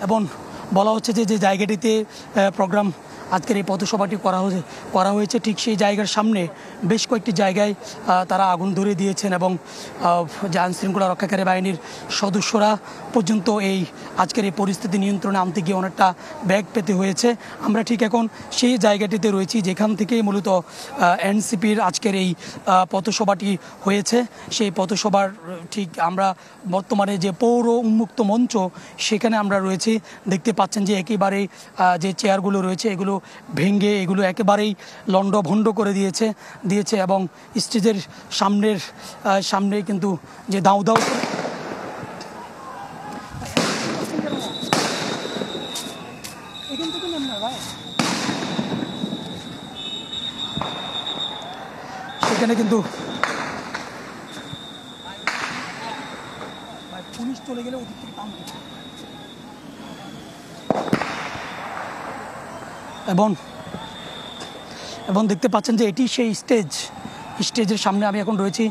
এবং বলা হচ্ছে যে যে জায়গাটিতে প্রোগ্রাম আজকের এই পথসভাটি করা হয়েছে ঠিক সেই জায়গার সামনে বেশ কয়েকটি জায়গায় তারা আগুন ধরে দিয়েছেন এবং যে আইনশৃঙ্খলা রক্ষাকারী বাহিনীর সদস্যরা পর্যন্ত এই আজকের এই পরিস্থিতি নিয়ন্ত্রণে আনতে গিয়ে অনেকটা ব্যাগ পেতে হয়েছে। আমরা ঠিক এখন সেই জায়গাটিতে রয়েছি যেখান থেকেই মূলত এনসিপির আজকের এই পথসভাটি হয়েছে। সেই পথসভার ঠিক আমরা বর্তমানে যে পৌর উন্মুক্ত মঞ্চ সেখানে আমরা রয়েছি। দেখতে পাচ্ছেন যে একেবারেই যে চেয়ারগুলো রয়েছে এগুলো ভেঙে এগুলো একেবারেই লণ্ডভণ্ড করে দিয়েছে এবং স্টেজের সামনে কিন্তু যে দাউ দাউ সেখানে কিন্তু পুলিশ চলে গেলে ওদিক থেকে এবং দেখতে পাচ্ছেন যে এটি সেই স্টেজের সামনে আমি এখন রয়েছি।